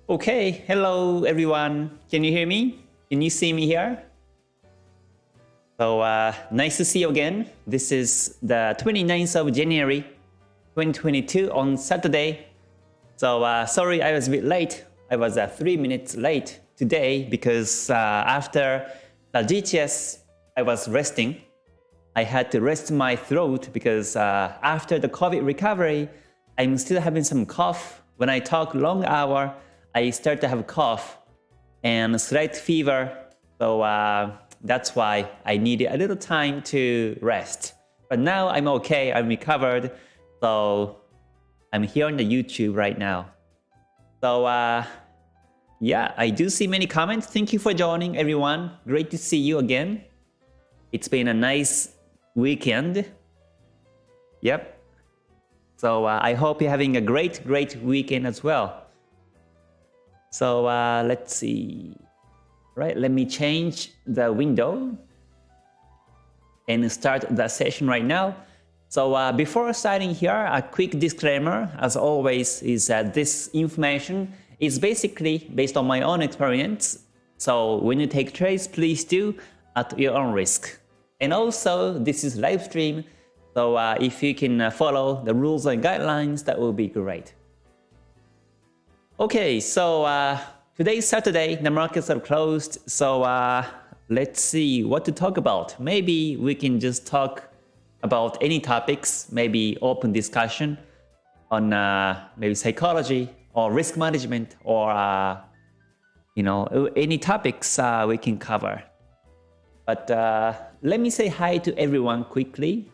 Okay, hello everyone. Can you hear me? Can you see me here? So nice to see you again. This is the 29th of January 2022 on Saturday. So sorry I was a bit late. I was 3 minutes late today because after the GTS I was resting. I had to rest my throat because after the COVID recovery, I'm still having some cough. When I talk long hour, I start to have cough and slight fever, so that's why I needed a little time to rest. But now I'm okay, I'm recovered, so I'm here on the YouTube right now. So yeah, I do see many comments. Thank you for joining everyone. Great to see you again. It's been a nice weekend. Yep. So I hope you're having a great weekend as well. So let's see. Right, let me change the window and start the session right now. So before starting here, a quick disclaimer, as always, is that this information is basically based on my own experience. So when you take trades, please do at your own risk. And also, this is live stream, so if you can follow the rules and guidelines, that will be great. Okay, so today is Saturday, the markets are closed, so let's see what to talk about. Maybe we can just talk about any topics, maybe open discussion on maybe psychology or risk management or you know, any topics we can cover. But let me say hi to everyone quickly.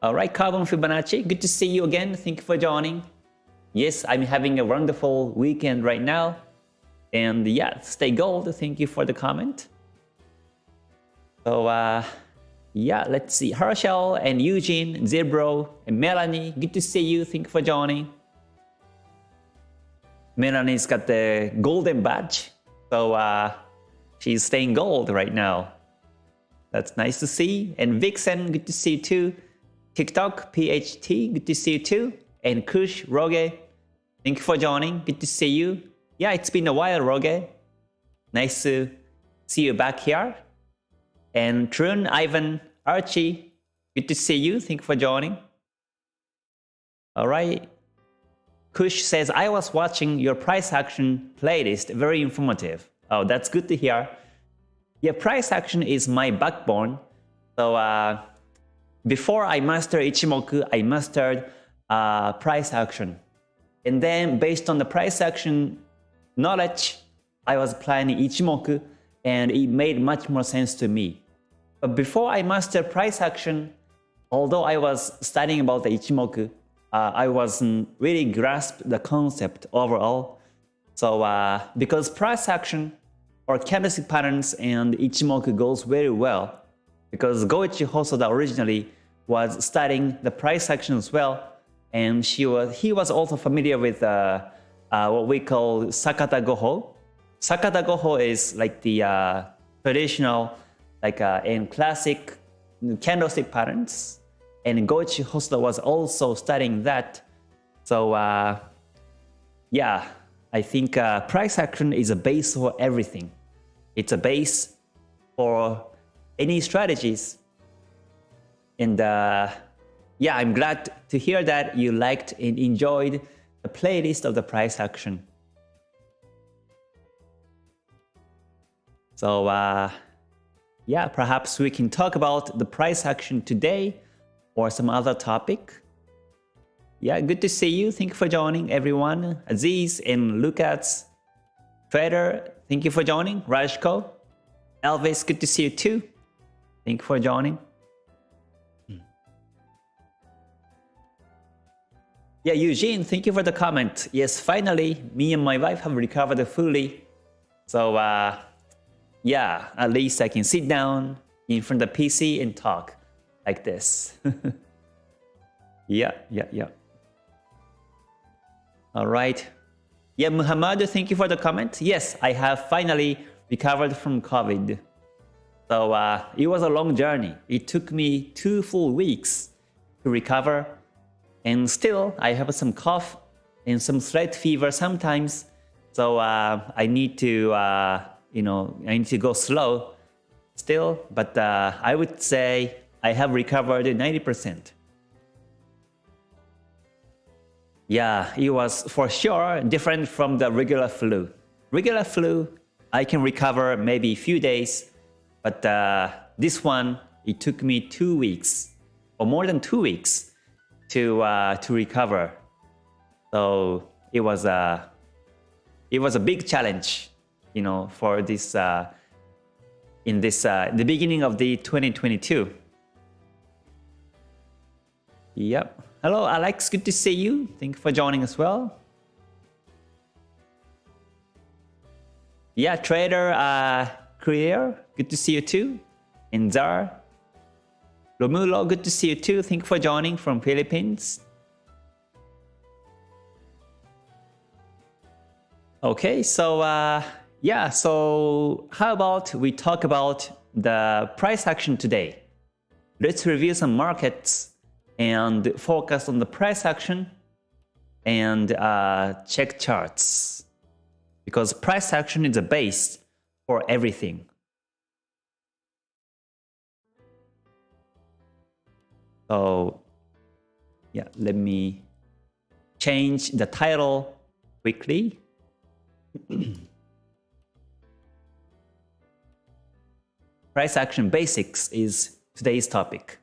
Alright, Carbon Fibonacci, good to see you again. Thank you for joining. Yes, I'm having a wonderful weekend right now. And yeah, stay gold. Thank you for the comment. So yeah, let's see. Herschel and Eugene, Zebro, and Melanie, good to see you. Thank you for joining. Melanie's got the golden badge. So she's staying gold right now. That's nice to see. And Vixen, good to see you too. TikTok, PHT, good to see you too. And Kush, Roge, thank you for joining. Good to see you. Yeah, it's been a while, Roge. Nice to see you back here. And Trun, Ivan, Archie, good to see you. Thank you for joining. All right. Kush says, I was watching your price action playlist. Very informative. Oh, that's good to hear. Yeah, price action is my backbone. So before I mastered Ichimoku, I mastered price action. And then based on the price action knowledge, I was applying Ichimoku and it made much more sense to me. But before I mastered price action, although I was studying about the Ichimoku, I wasn't really grasp the concept overall. So because price action or candlestick patterns and Ichimoku goes very well, because Goichi Hosoda originally was studying the price action as well, and he was also familiar with what we call Sakata Goho. Sakata Goho is like the traditional, like in classic candlestick patterns, and Goichi Hosoda was also studying that. So yeah, I think price action is a base for everything. It's a base for any strategies. And yeah, I'm glad to hear that you liked and enjoyed the playlist of the price action. So yeah, perhaps we can talk about the price action today or some other topic. Yeah, good to see you. Thank you for joining, everyone. Aziz and Lucas, Trader, thank you for joining. Rajko, Elvis, good to see you too. Thank you for joining. Yeah, Eugene, thank you for the comment. Yes, finally, me and my wife have recovered fully. So yeah, at least I can sit down in front of the PC and talk like this. Yeah. All right. Yeah, Muhammad, thank you for the comment. Yes, I have finally recovered from COVID. So it was a long journey. It took me 2 full weeks to recover. And still, I have some cough and some slight fever sometimes. So I need to, I need to go slow still. But I would say I have recovered 90%. Yeah, it was for sure different from the regular flu. Regular flu, I can recover maybe a few days, but this one, it took me 2 weeks or more than 2 weeks to recover. So it was a big challenge, for this in the beginning of the 2022. Yep. Hello, Alex. Good to see you. Thank you for joining as well. Yeah, Trader Creator. Good to see you too. And Zar. Romulo, good to see you too. Thank you for joining from Philippines. Okay, so yeah, so how about we talk about the price action today? Let's review some markets and focus on the price action and check charts, because price action is the base for everything. So yeah, let me change the title quickly. Price action basics is today's topic.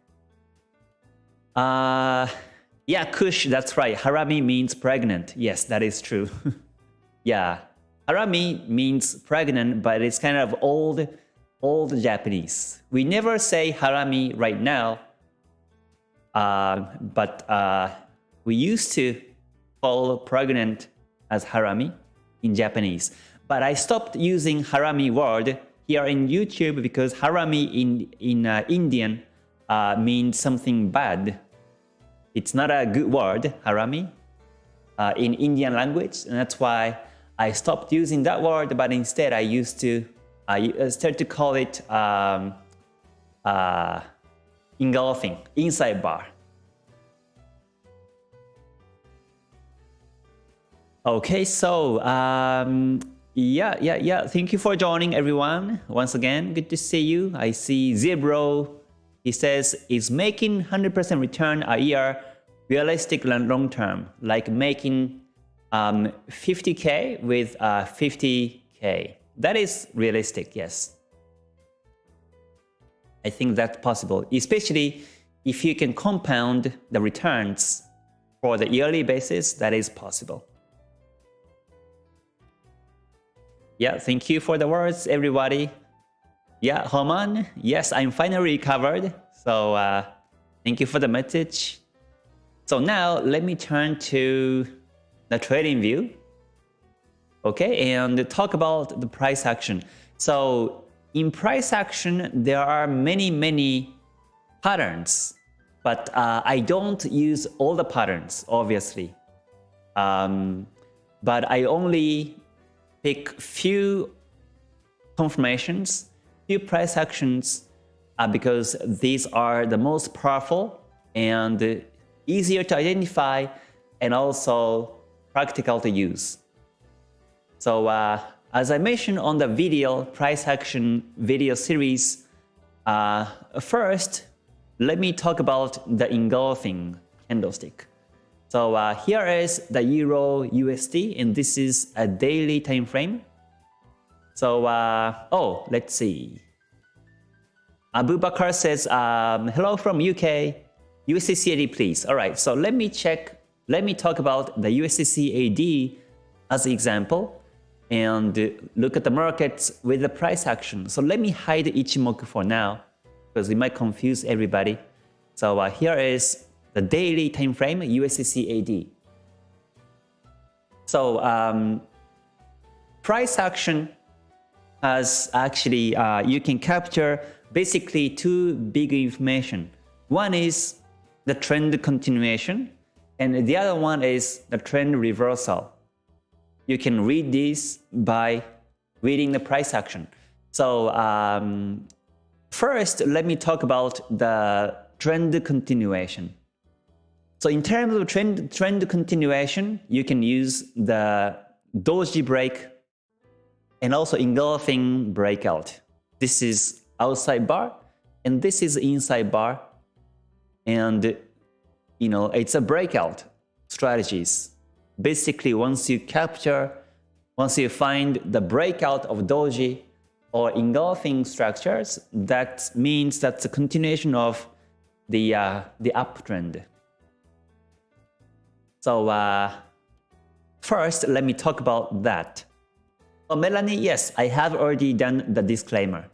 Yeah, Kush, that's right. Harami means pregnant. Yes, that is true. Yeah, Harami means pregnant, but it's kind of old Japanese. We never say harami right now, but we used to call pregnant as harami in Japanese. But I stopped using harami word here in YouTube because harami in Indian means something bad. It's not a good word, harami, in Indian language, and that's why I stopped using that word. But instead, I started to call it engulfing, inside bar. Okay, so yeah. Thank you for joining, everyone. Once again, good to see you. I see Zebro. He says, is making 100% return a year realistic long term? Like making 50K with 50K. That is realistic, yes. I think that's possible, especially if you can compound the returns for the yearly basis. That is possible. Yeah, thank you for the words, everybody. Yeah, Homan, yes, I'm finally recovered. So thank you for the message. So now let me turn to the trading view. Okay, and talk about the price action. So in price action, there are many patterns, but I don't use all the patterns, obviously. But I only pick few confirmations, few price actions, because these are the most powerful and easier to identify and also practical to use. So as I mentioned on the video price action video series, first let me talk about the engulfing candlestick. So here is the Euro USD, and this is a daily time frame. So let's see. Abu Bakar says, hello from UK, USDCAD please. All right, so let me talk about the USDCAD as an example and look at the markets with the price action. So let me hide Ichimoku for now because it might confuse everybody. So here is the daily time frame USDCAD. So price action has actually, you can capture basically two big information. One is the trend continuation, and the other one is the trend reversal. you can read these by reading the price action. So first, let me talk about the trend continuation. So in terms of trend continuation, you can use the Doji break and also engulfing breakout. This is outside bar and this is inside bar. And you know, it's a breakout strategies. Basically, once you find the breakout of Doji or engulfing structures, that means that's a continuation of the uptrend. So first, let me talk about that. Oh, Melanie, yes, I have already done the disclaimer.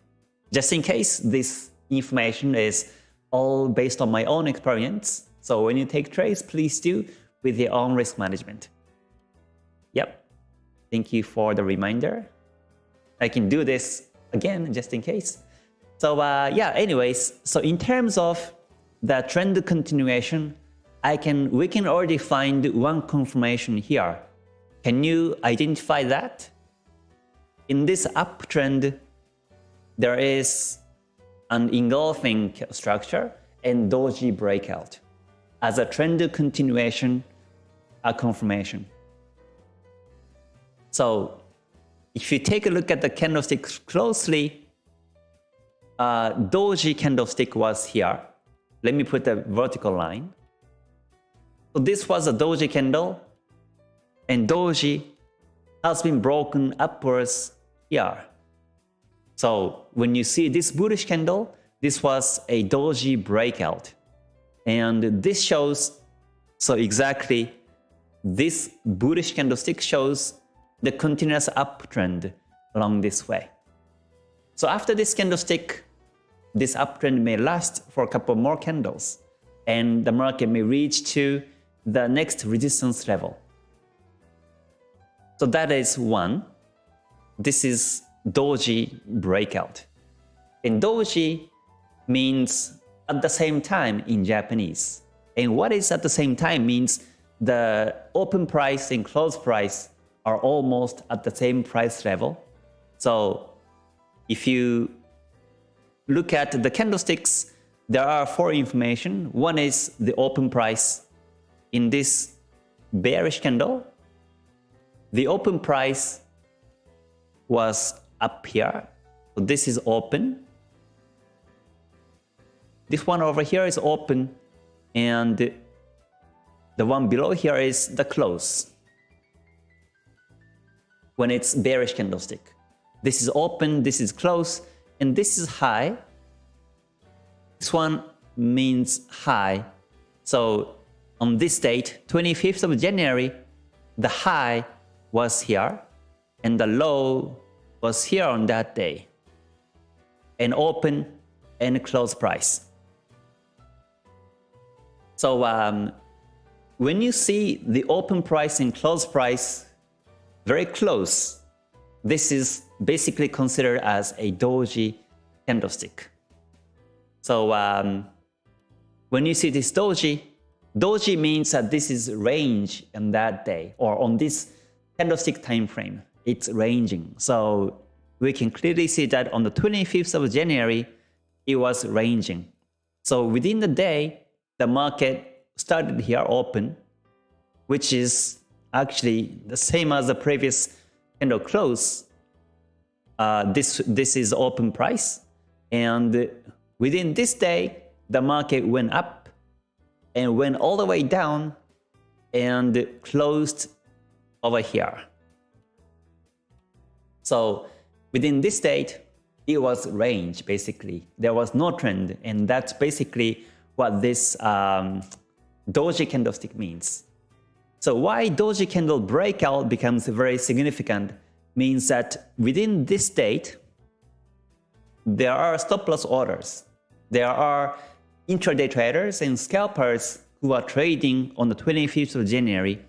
Just in case this information is all based on my own experience. So when you take trades, please do with your own risk management. Yep. Thank you for the reminder. I can do this again, just in case. So yeah, anyways, so in terms of the trend continuation, we can already find one confirmation here. Can you identify that? In this uptrend, there is an engulfing structure and Doji breakout as a trend continuation, a confirmation. So if you take a look at the candlesticks closely, Doji candlestick was here. Let me put a vertical line. So this was a Doji candle, and Doji has been broken upwards here. So when you see this bullish candle, this was a Doji breakout. And this shows, so exactly, this bullish candlestick shows the continuous uptrend along this way. So after this candlestick, this uptrend may last for a couple more candles, and the market may reach to the next resistance level. So that is one. This is Doji breakout. And Doji means at the same time in Japanese. And what is at the same time means the open price and close price are almost at the same price level. So if you look at the candlesticks, there are four information. One is the open price. In this bearish candle, the open price was up here. So this is open. This one over here is open, and the one below here is the close. When it's bearish candlestick, this is open, this is close, and this is high. This one means high. So on this date, 25th of January, the high was here and the low was here on that day. And open and close price. So when you see the open price and close price very close, this is basically considered as a Doji candlestick. So when you see this Doji, Doji means that this is range on that day, or on this candlestick time frame, it's ranging. So we can clearly see that on the 25th of January, it was ranging. So within the day, the market started here open, which is actually the same as the previous candle close. This is open price, and within this day, the market went up and went all the way down and closed over here. So within this date, it was range basically. There was no trend, and that's basically what this Doji candlestick means. So why Doji candle breakout becomes very significant means that within this date, there are stop loss orders. There are intraday traders and scalpers who are trading on the 25th of January.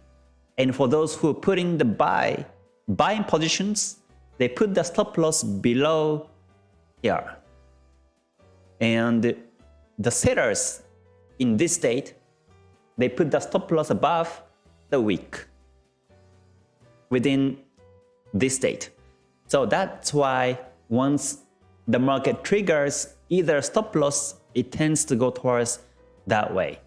And for those who are putting the buying positions, they put the stop loss below here. And the sellers in this date, they put the stop loss above the wick. within this date. So that's why once the market triggers either stop loss, it tends to go towards that way.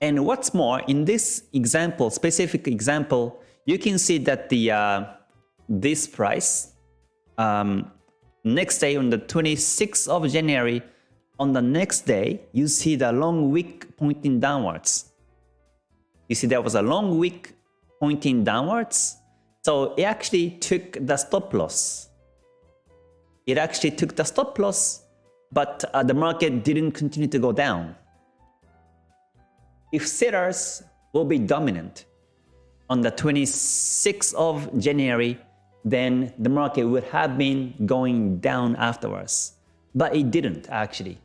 And what's more, in this example, specific example, you can see that the this price next day on the 26th of January, on the next day, you see the long wick pointing downwards. You see there was a long wick pointing downwards. So it actually took the stop loss. It actually took the stop loss, but the market didn't continue to go down. If sellers will be dominant on the 26th of January, then the market would have been going down afterwards. But it didn't actually.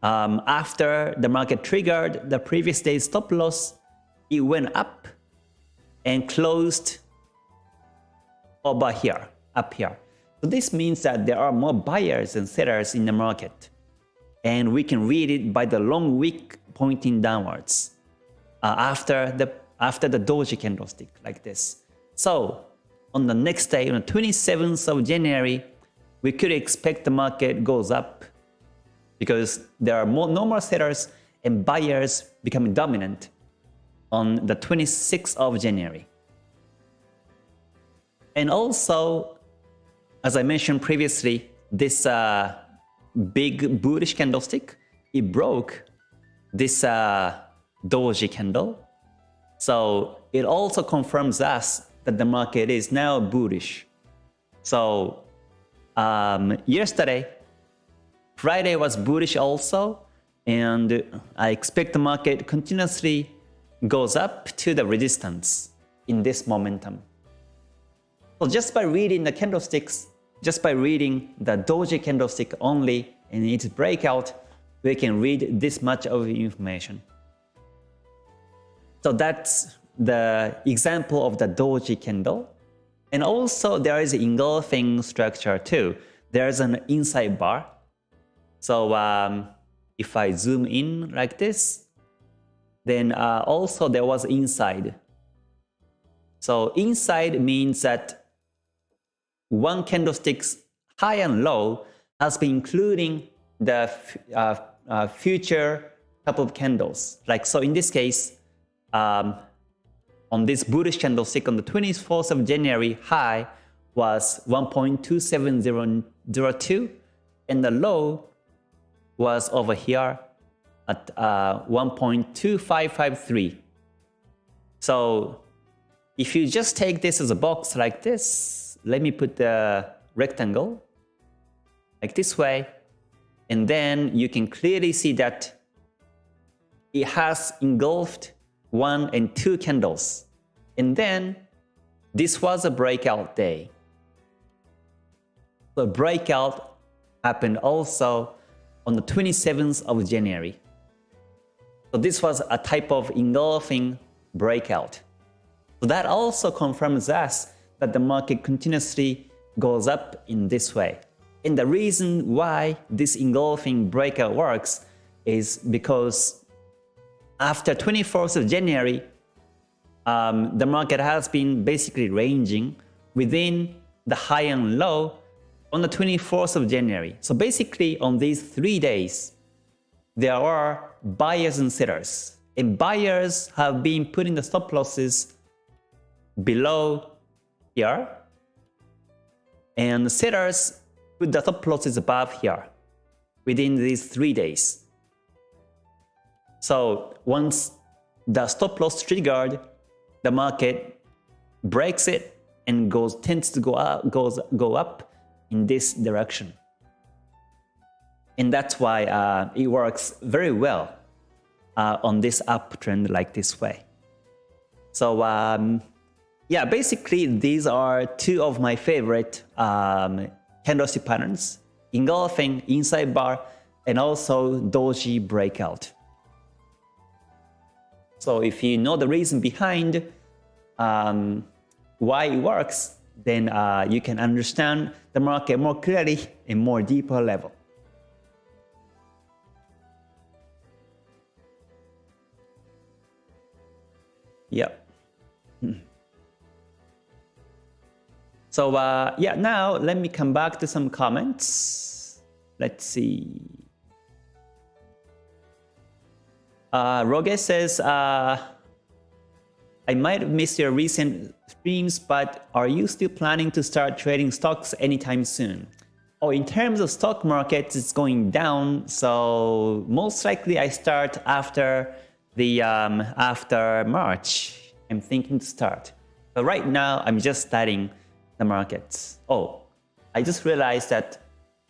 After the market triggered the previous day's stop loss, it went up and closed over here, up here. So this means that there are more buyers and sellers in the market. And we can read it by the long wick pointing downwards after the Doji candlestick like this. So on the next day, on the 27th of January, we could expect the market goes up because there are no more sellers and buyers becoming dominant on the 26th of January. And also, as I mentioned previously, this big bullish candlestick, it broke this Doji candle. So it also confirms us that the market is now bullish. So yesterday, Friday was bullish also, and I expect the market continuously goes up to the resistance in this momentum. So just by reading the candlesticks, just by reading the Doji candlestick only in its breakout, we can read this much of information. So that's the example of the Doji candle. And also there is an engulfing structure too. There's an inside bar. So if I zoom in like this, then also there was inside. So inside means that one candlestick's high and low has been including the future couple of candles. Like so in this case, on this bullish candlestick on the 24th of January, high was 1.27002 and the low was over here at 1.2553. So if you just take this as a box like this, let me put the rectangle like this way, and then you can clearly see that it has engulfed 1 and 2 candles. And then this was a breakout day. The breakout happened also on the 27th of January. So this was a type of engulfing breakout. So that also confirms us that the market continuously goes up in this way. And the reason why this engulfing breakout works is because after 24th of January, the market has been basically ranging within the high and low on the 24th of January. So basically on these 3 days, there are buyers and sellers. And buyers have been putting the stop losses below here. And sellers put the stop losses above here within these 3 days. So once the stop loss triggered, the market breaks it and tends to go up in this direction. And that's why it works very well on this uptrend like this way. So yeah, basically these are two of my favorite candlestick patterns: engulfing, inside bar, and also Doji breakout. So if you know the reason behind why it works, then you can understand the market more clearly in more deeper level. Yep. So yeah, now let me come back to some comments. Let's see. Roge says, I might have missed your recent streams, but are you still planning to start trading stocks anytime soon? Oh, in terms of stock markets, it's going down, so most likely I start after the after March. I'm thinking to start, but right now I'm just studying the markets. Oh, I just realized that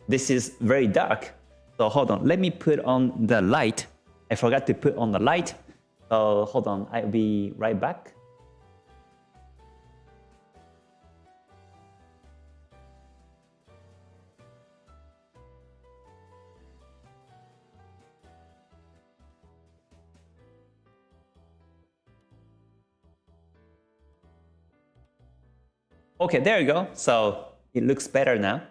this is very dark. So hold on, let me put on the light. I forgot to put on the light. So hold on, I'll be right back. Okay, there you go. So it looks better now.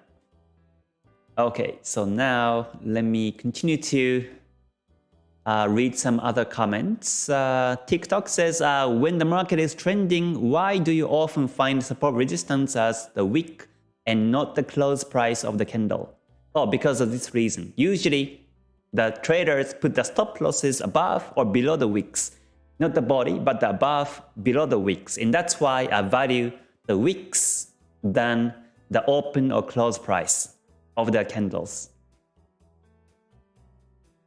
Okay, so now let me continue to read some other comments. TikTok says, when the market is trending, why do you often find support resistance as the wick and not the close price of the candle? Oh, because of this reason. Usually, the traders put the stop losses above or below the wicks. Not the body, but the above, below the wicks. And that's why I value the wicks than the open or close price of the candles.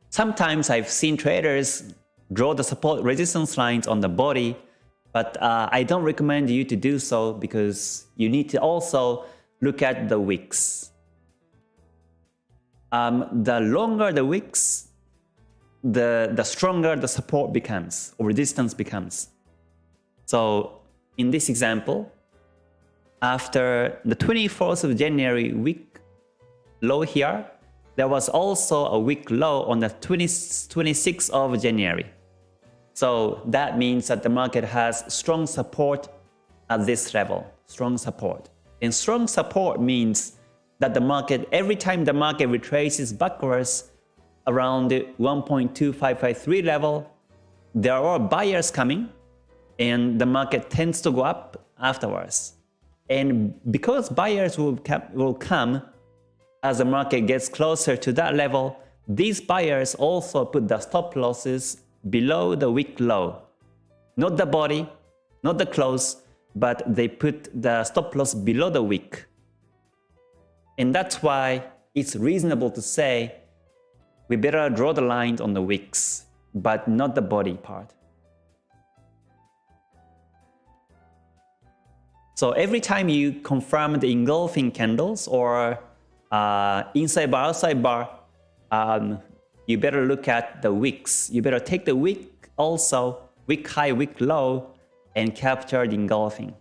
Sometimes I've seen traders draw the support resistance lines on the body, but I don't recommend you to do so because you need to also look at the wicks. The longer the wicks, the stronger the support becomes or resistance becomes. So in this example, after the 24th of January wick low here, there was also a wick low on the 26th of January. So that means that the market has strong support at this level, strong support. And strong support means that the market, every time the market retraces backwards around the 1.2553 level, there are buyers coming and the market tends to go up afterwards. And because buyers will come as the market gets closer to that level, these buyers also put the stop losses below the wick low. Not the body, not the close, but they put the stop loss below the wick. And that's why it's reasonable to say we better draw the line on the wicks, but not the body part. So every time you confirm the engulfing candles or inside bar, outside bar, you better look at the wicks. You better take the wick also, wick high, wick low, and capture the engulfing.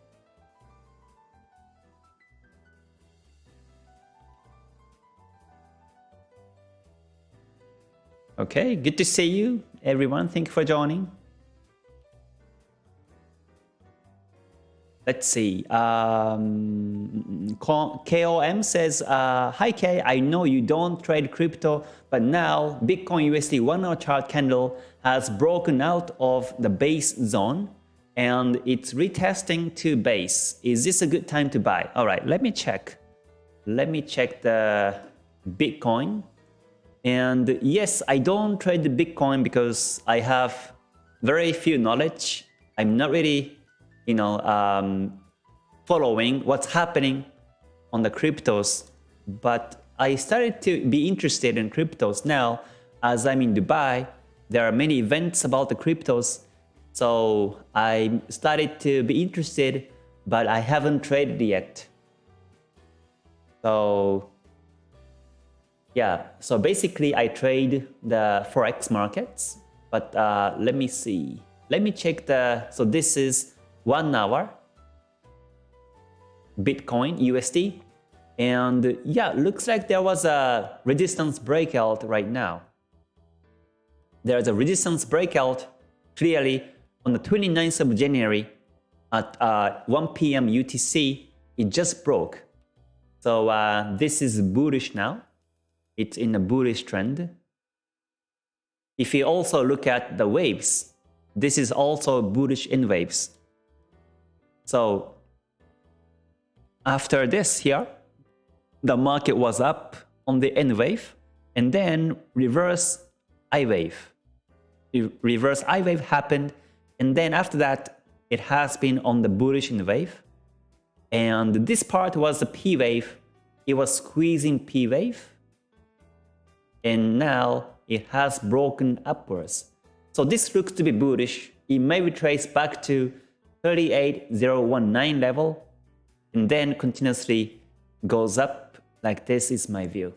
Okay, good to see you, everyone. Thank you for joining. Let's see. KOM says, hi K, I know you don't trade crypto, but now Bitcoin USD 1 hour chart candle has broken out of the base zone and it's retesting to base. Is this a good time to buy? All right, let me check. Let me check the Bitcoin. And yes, I don't trade the Bitcoin because I have very few knowledge. I'm not really following what's happening on the cryptos, but I started to be interested in cryptos now as I'm in Dubai. There are many events about the cryptos, so I started to be interested, but I haven't traded yet. So yeah, so basically I trade the Forex markets, but let me see. Let me check so this is 1 hour Bitcoin USD, and yeah, looks like there was a resistance breakout right now. There's a resistance breakout clearly on the 29th of January at 1 p.m. UTC. It just broke. So this is bullish now. It's in a bullish trend. If you also look at the waves, this is also bullish in waves. So after this here, the market was up on the N wave, and then reverse I wave. Reverse I wave happened, and then after that, it has been on the bullish N wave. And this part was the P wave. It was squeezing P wave. And now it has broken upwards. So this looks to be bullish. It may retrace back to 38,019 level and then continuously goes up like this is my view.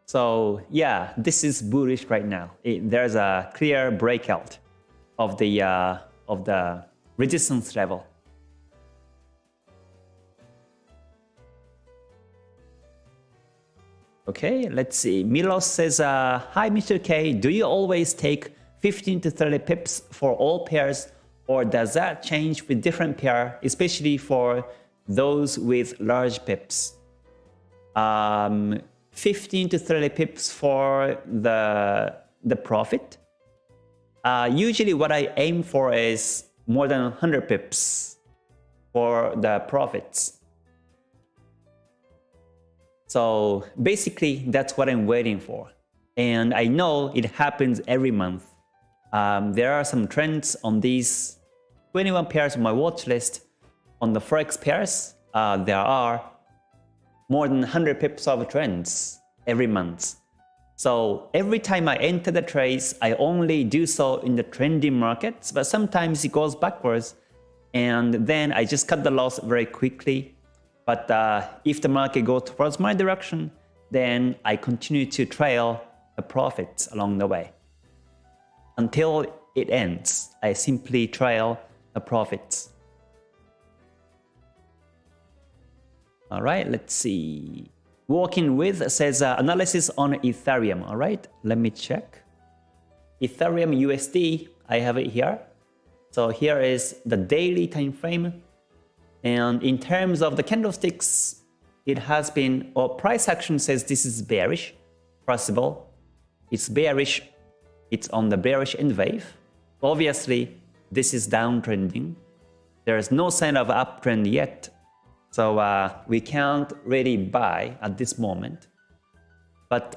So yeah, this is bullish right now. There's a clear breakout of the resistance level. Okay, let's see. Milos says, hi Mr. K, do you always take 15 to 30 pips for all pairs, or does that change with different pair, especially for those with large pips? 15 to 30 pips for the profit. Usually what I aim for is more than 100 pips for the profits. So basically, that's what I'm waiting for. And I know it happens every month. There are some trends on these 21 pairs on my watch list. On the Forex pairs, there are more than 100 pips of trends every month. So every time I enter the trades, I only do so in the trending markets, but sometimes it goes backwards. And then I just cut the loss very quickly. But if the market goes towards my direction, then I continue to trail the profits along the way. Until it ends, I simply trail the profits. All right, let's see. Walking with says analysis on Ethereum. All right, let me check. Ethereum USD, I have it here. So here is the daily time frame. And in terms of the candlesticks, it has been, or price action says this is bearish. Possible. It's bearish. It's on the bearish end wave. Obviously, this is downtrending. There is no sign of uptrend yet. So we can't really buy at this moment. But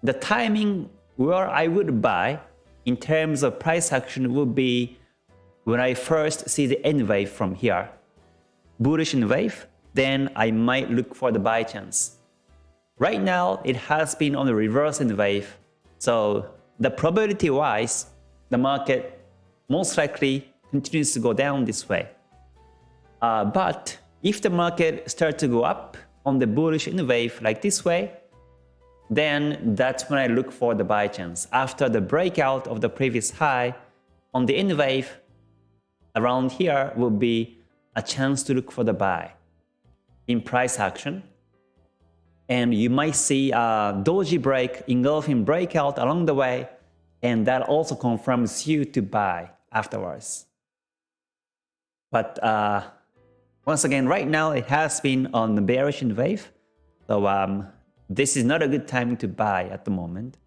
the timing where I would buy in terms of price action would be when I first see the N wave from here, bullish N wave, then I might look for the buy chance. Right now, it has been on the reverse N wave, so the probability-wise, the market most likely continues to go down this way. But if the market starts to go up on the bullish N wave like this way, then that's when I look for the buy chance. After the breakout of the previous high on the N wave, around here will be a chance to look for the buy in price action. And you might see a Doji break, engulfing breakout along the way, and that also confirms you to buy afterwards. But once again, right now it has been on the bearish N wave, so this is not a good time to buy at the moment.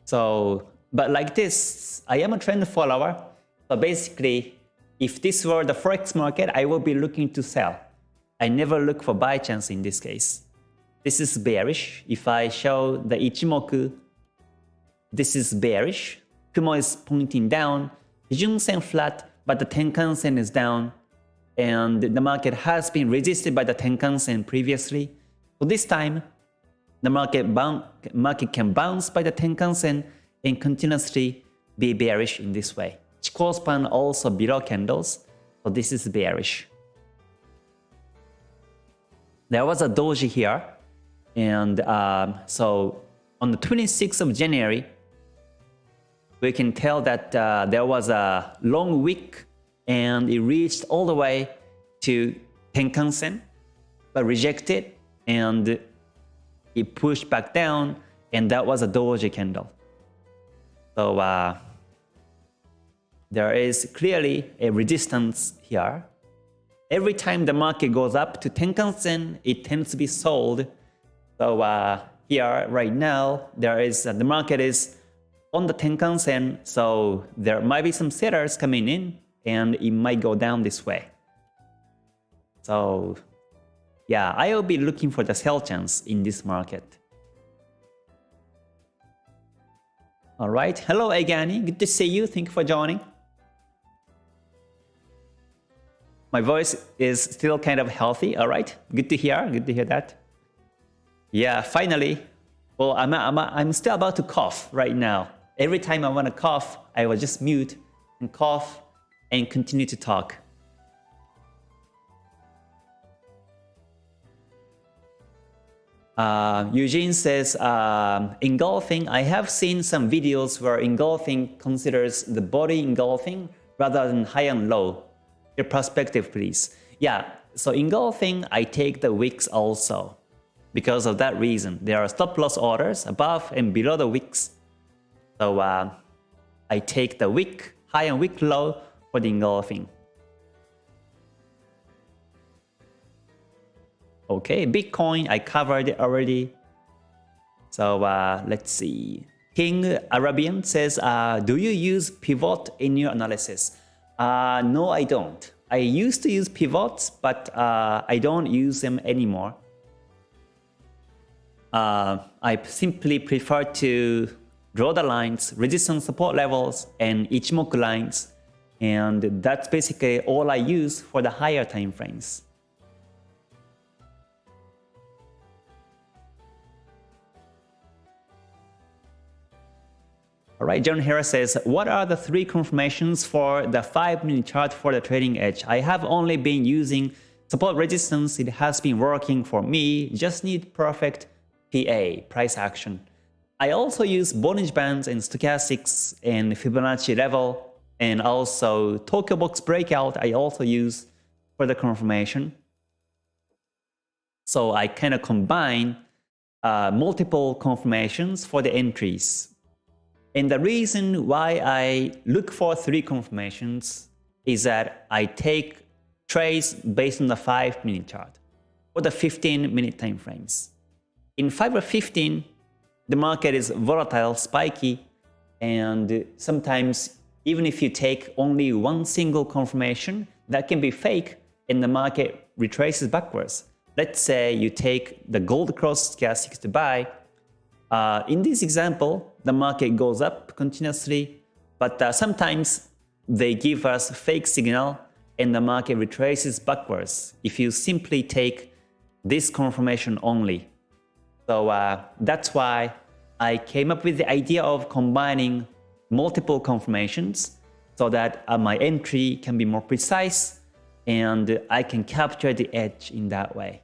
So, but like this, I am a trend follower. So basically, if this were the Forex market, I will be looking to sell. I never look for buy chance in this case. This is bearish. If I show the Ichimoku, this is bearish. Kumo is pointing down. Kijun Sen flat, but the Tenkan Sen is down. And the market has been resisted by the Tenkan Sen previously. So this time, the market can bounce by the Tenkan Sen and continuously be bearish in this way. Chikou span also below candles, so this is bearish. There was a doji here, and so on the 26th of January, we can tell that there was a long wick and it reached all the way to Tenkan Sen, but rejected, and it pushed back down, and that was a doji candle. So there is clearly a resistance here. Every time the market goes up to Tenkan Sen, it tends to be sold. So here right now, the market is on the Tenkan-sen, so there might be some sellers coming in, and it might go down this way. So yeah, I will be looking for the sell chance in this market. All right, hello Agani, good to see you. Thank you for joining. My voice is still kind of healthy. All right, good to hear that. Yeah, finally. Well, I'm still about to cough right now. Every time I want to cough, I will just mute and cough and continue to talk. Eugene says, engulfing, I have seen some videos where engulfing considers the body engulfing rather than high and low. Your perspective, please. Yeah, so engulfing, I take the wicks also. Because of that reason, there are stop loss orders above and below the wicks. So I take the wick high and wick low for the engulfing. Okay, Bitcoin, I covered it already. So let's see. King Arabian says, do you use pivot in your analysis? No, I don't. I used to use pivots, but I don't use them anymore. I simply prefer to draw the lines, resistance support levels, and Ichimoku lines. And that's basically all I use for the higher time frames. Alright, John Harris says, what are the 3 confirmations for the 5-minute chart for the trading edge? I have only been using support resistance. It has been working for me. Just need perfect PA, price action. I also use Bollinger Bands and stochastics and Fibonacci level, and also Tokyo Box Breakout I also use for the confirmation. So I kind of combine multiple confirmations for the entries. And the reason why I look for 3 confirmations is that I take trades based on the 5-minute chart or the 15-minute time frames. In 5 or 15, the market is volatile, spiky, and sometimes even if you take only one single confirmation, that can be fake and the market retraces backwards. Let's say you take the gold cross stochastics to buy. In this example, the market goes up continuously, but sometimes they give us fake signal and the market retraces backwards if you simply take this confirmation only. So that's why I came up with the idea of combining multiple confirmations so that my entry can be more precise and I can capture the edge in that way.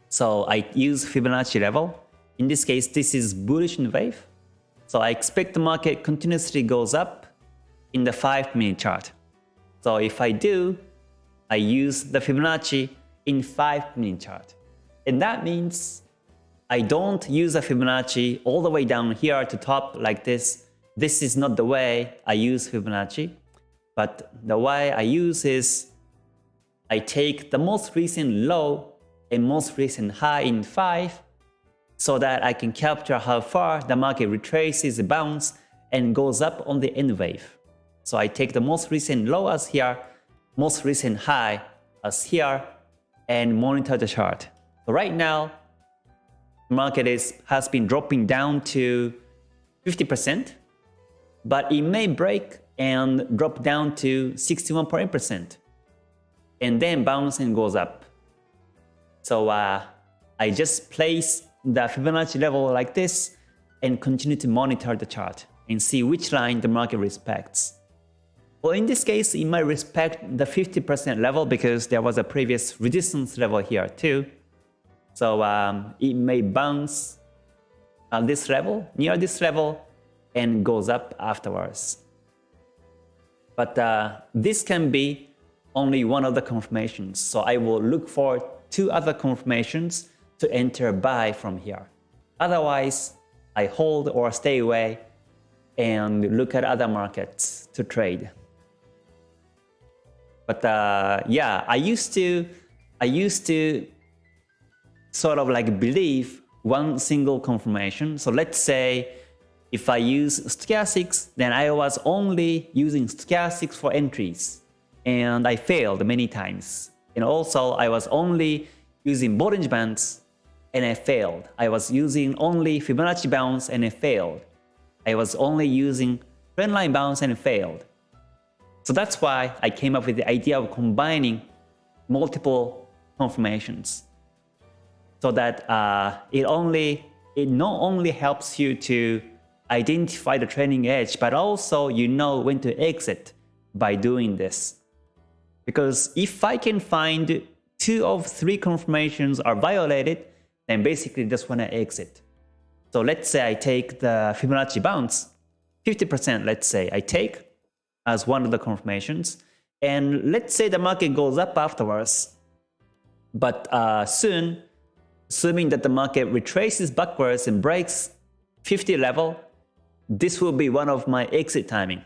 So I use Fibonacci level. In this case, this is bullish in wave. So I expect the market continuously goes up in the 5-minute chart. So if I do, I use the Fibonacci in 5-minute chart. And that means I don't use a Fibonacci all the way down here to top like this. This is not the way I use Fibonacci. But the way I use is I take the most recent low and most recent high in 5 so that I can capture how far the market retraces, bounce, and goes up on the end wave. So I take the most recent low as here, most recent high as here, and monitor the chart. So right now, the market has been dropping down to 50%, but it may break and drop down to 61.8%, and then bounce and goes up. So I just place the Fibonacci level like this and continue to monitor the chart and see which line the market respects. Well, in this case, it might respect the 50% level because there was a previous resistance level here too. So it may bounce on this level, near this level, and goes up afterwards. But this can be only one of the confirmations. So I will look for 2 other confirmations to enter buy from here. Otherwise, I hold or stay away and look at other markets to trade. But yeah, I used to sort of like believe one single confirmation. So let's say if I use stochastics, then I was only using stochastics for entries and I failed many times. And also I was only using Bollinger Bands and I failed. I was using only Fibonacci bounce and I failed. I was only using trendline bounce and it failed. So that's why I came up with the idea of combining multiple confirmations, so that it not only helps you to identify the trailing edge, but also you know when to exit by doing this. Because if I can find 2 of 3 confirmations are violated, then basically just want to exit. So let's say I take the Fibonacci bounce, 50% let's say I take as one of the confirmations, and let's say the market goes up afterwards, but soon, assuming that the market retraces backwards and breaks 50 level, this will be one of my exit timing,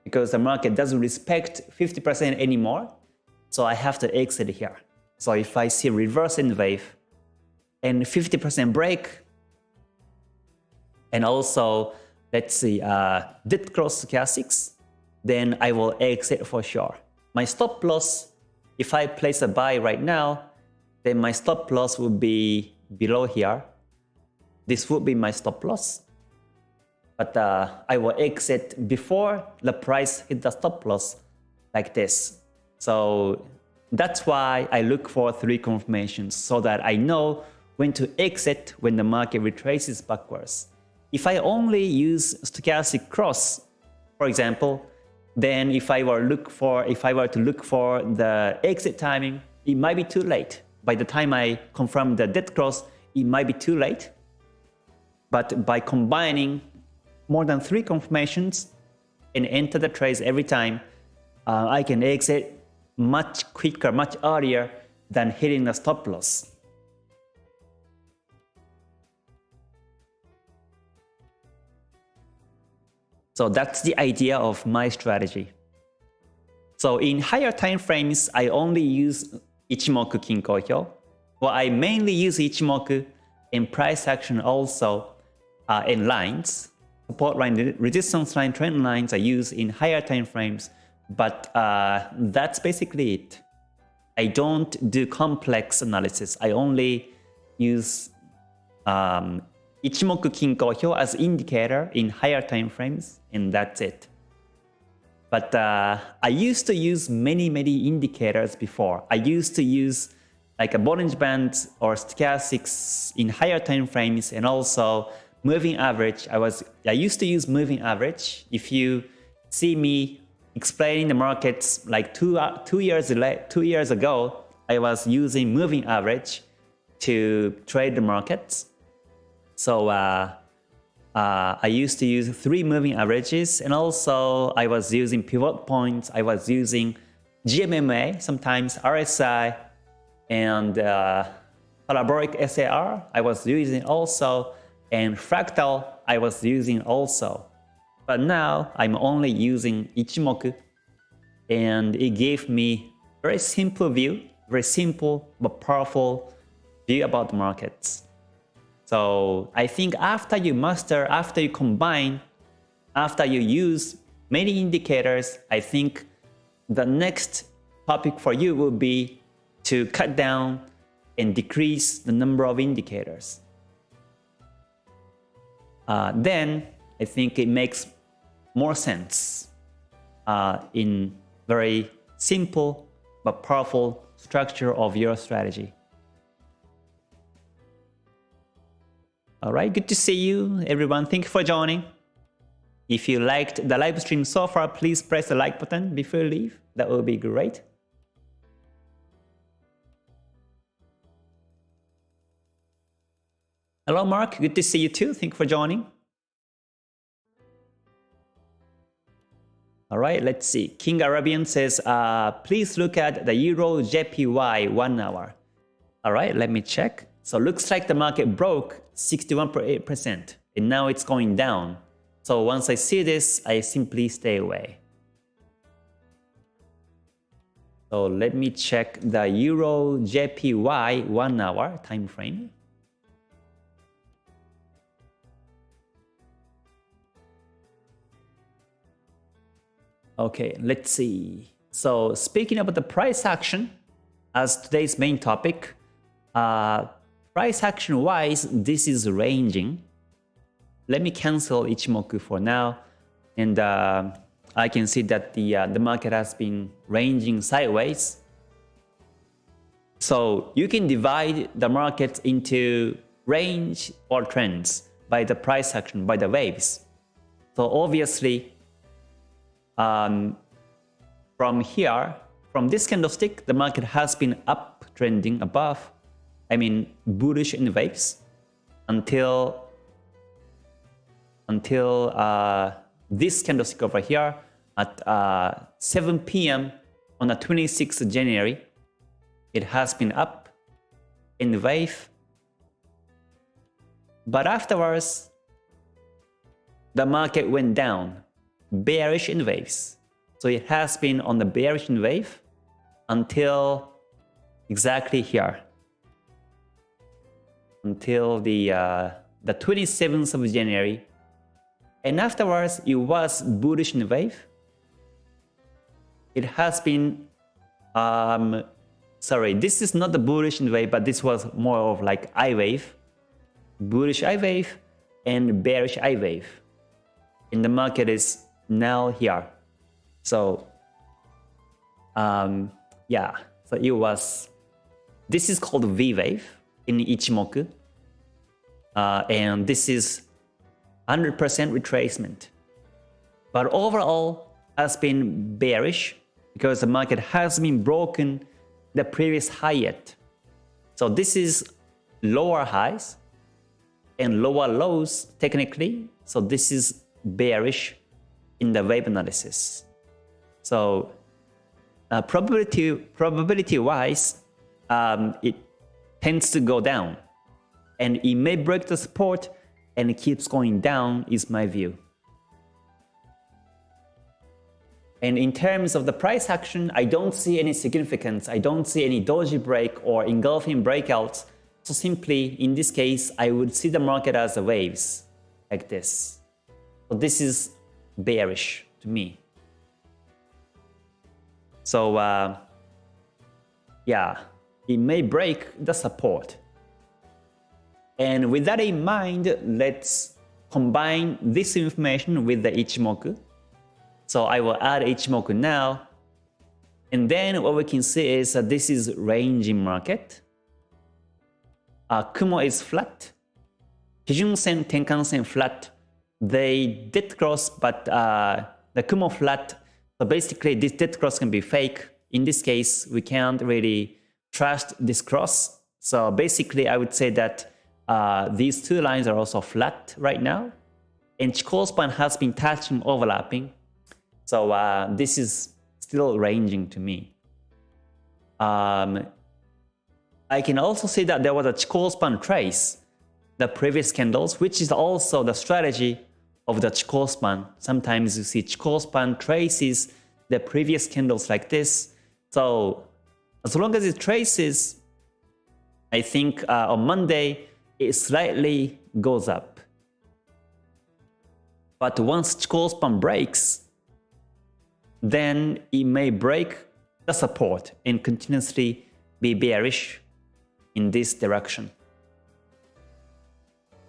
because the market doesn't respect 50% anymore, so I have to exit here. So if I see reverse end wave and 50% break, and also let's see dead cross stochastics, then I will exit for sure. My stop loss, if I place a buy right now, then my stop loss would be below here. This would be my stop loss. But I will exit before the price hit the stop loss like this. So that's why I look for 3 confirmations, so that I know when to exit when the market retraces backwards. If I only use stochastic cross, for example, then if I were to look for the exit timing, it might be too late. By the time I confirm the dead cross, it might be too late. But by combining more than 3 confirmations and enter the trades every time, I can exit much quicker, much earlier than hitting the stop loss. So that's the idea of my strategy. So in higher time frames, I only use Ichimoku Kinko Hyo. Well, I mainly use Ichimoku in price action also in lines. Support line, resistance line, trend lines I use in higher time frames. But that's basically it. I don't do complex analysis. I only use Ichimoku Kinko Hyo as indicator in higher time frames, and that's it. But I used to use many indicators before. I used to use like a Bollinger Band or stochastics in higher time frames, and also moving average. I used to use moving average. If you see me explaining the markets like two years ago, I was using moving average to trade the markets. So I used to use 3 moving averages, and also I was using pivot points. I was using GMMA, sometimes RSI, and parabolic SAR I was using also, and fractal I was using also. But now I'm only using Ichimoku, and it gave me very simple view, very simple but powerful view about the markets. So I think after you master, after you combine, after you use many indicators, I think the next topic for you will be to cut down and decrease the number of indicators. Then I think it makes more sense in very simple but powerful structure of your strategy. Alright, good to see you everyone. Thank you for joining. If you liked the live stream so far, please press the like button before you leave. That would be great. Hello Mark, good to see you too. Thank you for joining. Alright, let's see. King Arabian says, please look at the Euro JPY 1 hour. Alright, let me check. So looks like the market broke 61.8% and now it's going down. So once I see this, I simply stay away. So let me check the Euro JPY 1 hour time frame. Okay, let's see. So speaking about the price action as today's main topic, price action wise, this is ranging. Let me cancel Ichimoku for now, and I can see that the market has been ranging sideways. So you can divide the market into range or trends by the price action, by the waves. So obviously, from here, from this candlestick, the market has been uptrending above, bullish in waves until this candlestick over here at 7 p.m. on the 26th of January. It has been up in the wave, but afterwards, the market went down, bearish in waves. So it has been on the bearish in wave until exactly here, until the 27th of January, and afterwards it was bullish in wave. It has been sorry, this is not the bullish in wave, but this was more of like I wave, bullish I wave and bearish I wave. And the market is now here. So yeah, so it was, this is called V wave in Ichimoku, and this is 100% retracement. But overall has been bearish because the market has been broken the previous high yet. So this is lower highs and lower lows technically. So this is bearish in the wave analysis. So probability wise, it tends to go down, and it may break the support and it keeps going down is my view. And in terms of the price action, I don't see any significance. I don't see any doji break or engulfing breakouts. So simply, in this case, I would see the market as the waves, like this. So this is bearish to me. So yeah, it may break the support. And with that in mind, let's combine this information with the Ichimoku. So I will add Ichimoku now. And then what we can see is that this is ranging market. Kumo is flat. Kijun Sen, Tenkan Sen flat. They did cross, but the Kumo flat. So basically this dead cross can be fake. In this case, we can't really trust this cross. So basically I would say that these two lines are also flat right now. And Chikou span has been touching, overlapping. So this is still ranging to me. I can also see that there was a Chikou span trace, the previous candles, which is also the strategy of the Chikou span. Sometimes you see Chikou span traces the previous candles like this. So as long as it traces, I think on Monday it slightly goes up. But once Chikou span breaks, then it may break the support and continuously be bearish in this direction.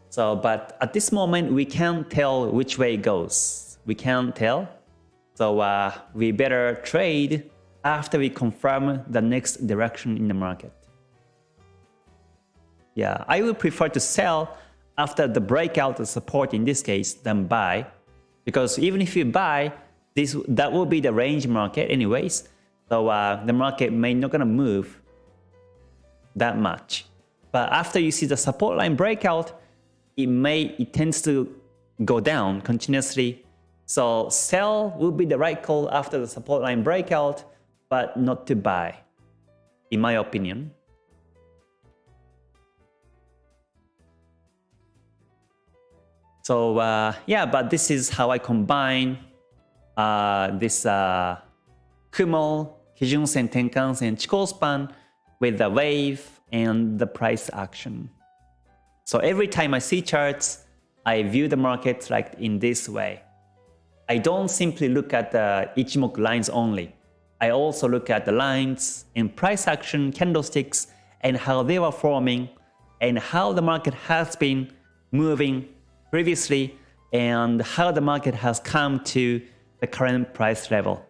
So, but at this moment, we can't tell which way it goes. We can't tell. So we better trade after we confirm the next direction in the market. Yeah, I would prefer to sell after the breakout of support in this case than buy. Because even if you buy, that will be the range market anyways. So the market may not gonna move that much. But after you see the support line breakout, it tends to go down continuously. So sell will be the right call after the support line breakout, but not to buy, in my opinion. So yeah, but this is how I combine this Kumo, Kijun Sen, Tenkan Sen, Chikou span with the wave and the price action. So every time I see charts, I view the market like in this way. I don't simply look at the Ichimoku lines only. I also look at the lines and price action candlesticks and how they were forming and how the market has been moving previously and how the market has come to the current price level.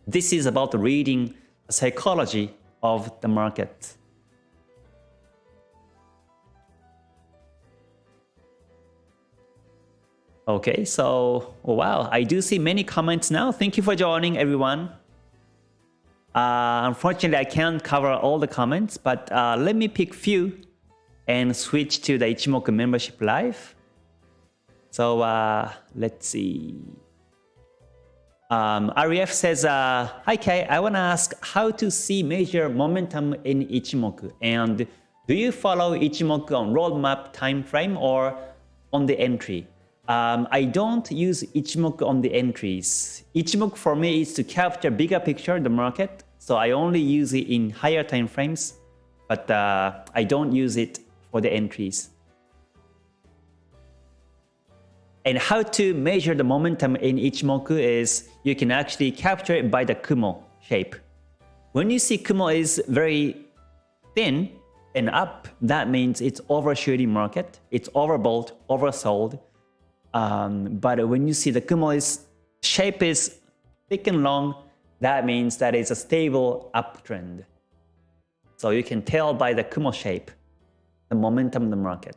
This is about reading the psychology of the market. Okay, so wow, I do see many comments now. Thank you for joining, everyone. Unfortunately, I can't cover all the comments, but let me pick few and switch to the Ichimoku membership live. So let's see. REF says, hi Kay, I want to ask how to see major momentum in Ichimoku, and do you follow Ichimoku on roadmap time frame or on the entry? I don't use Ichimoku on the entries. Ichimoku for me is to capture bigger picture of the market, so I only use it in higher time frames, but I don't use it for the entries. And how to measure the momentum in Ichimoku is you can actually capture it by the Kumo shape. When you see Kumo is very thin and up, that means it's overshooting market, it's overbought, oversold. But when you see the Kumo shape is thick and long, that means that it's a stable uptrend. So you can tell by the Kumo shape the momentum of the market.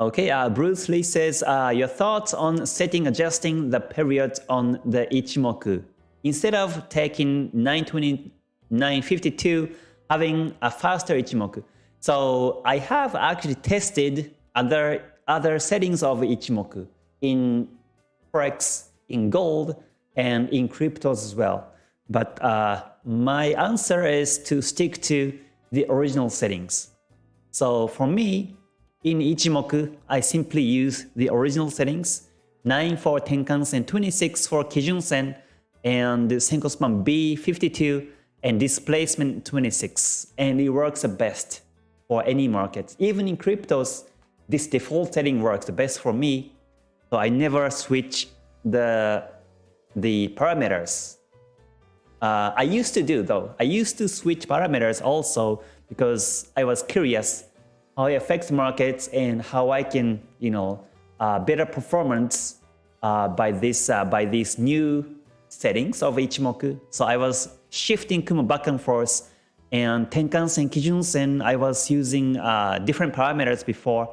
Okay, Bruce Lee says, your thoughts on adjusting the periods on the Ichimoku. Instead of taking 920, 952, having a faster Ichimoku. So I have actually tested other settings of Ichimoku in Forex, in gold, and in cryptos as well. But my answer is to stick to the original settings. So for me, in Ichimoku, I simply use the original settings, 9 for Tenkan-sen, 26 for Kijun-sen, and Senko span B52 and displacement 26. And it works the best for any market. Even in cryptos, this default setting works the best for me. So I never switch the parameters. I used to do though. I used to switch parameters also because I was curious how it affects markets and how I can, better performance by these new settings of Ichimoku. So I was shifting Kumo back and forth, and Tenkan-sen, Kijun-sen, I was using different parameters before,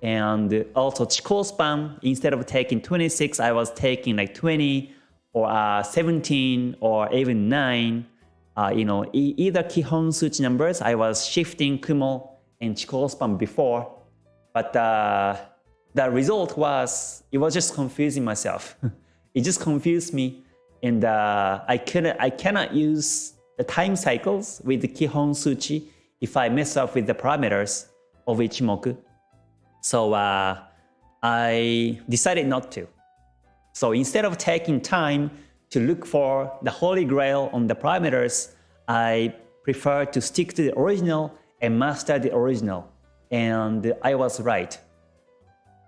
and also Chikou span, instead of taking 26, I was taking like 20 or 17 or even 9. Either Kihon Suchi numbers, I was shifting Kumo and Chikou span before, but the result was, it was just confusing myself. It just confused me, and I cannot use the time cycles with the Kihon Suchi if I mess up with the parameters of Ichimoku. So I decided not to. So instead of taking time to look for the holy grail on the parameters, I prefer to stick to the original and master the original. And I was right.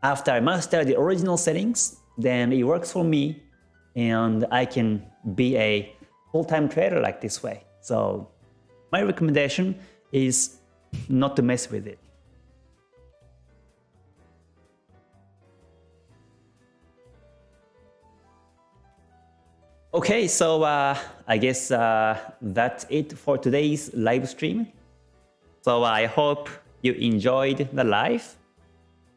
After I master the original settings, then it works for me, and I can be a full-time trader like this way. So my recommendation is not to mess with it. Okay, so I guess that's it for today's live stream. So I hope you enjoyed the live.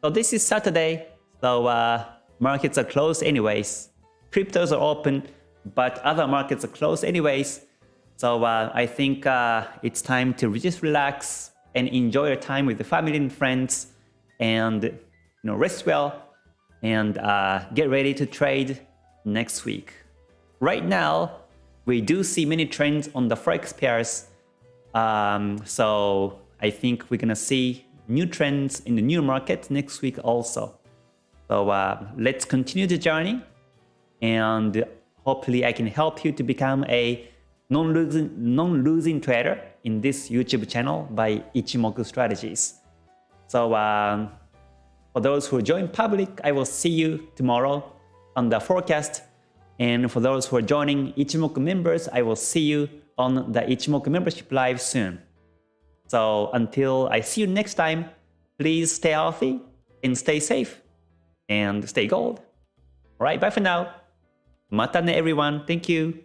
So this is Saturday, so markets are closed anyways. Cryptos are open, but other markets are closed anyways. So I think it's time to just relax and enjoy your time with the family and friends, and rest well, and get ready to trade next week. Right now, we do see many trends on the Forex pairs. So I think we're gonna see new trends in the new market next week also. So let's continue the journey, and hopefully I can help you to become a non-losing trader in this YouTube channel by Ichimoku Strategies. So for those who join public, I will see you tomorrow on the forecast. And for those who are joining Ichimoku members, I will see you on the Ichimoku membership live soon. So until I see you next time, please stay healthy and stay safe and stay gold. All right, bye for now. Mata ne everyone. Thank you.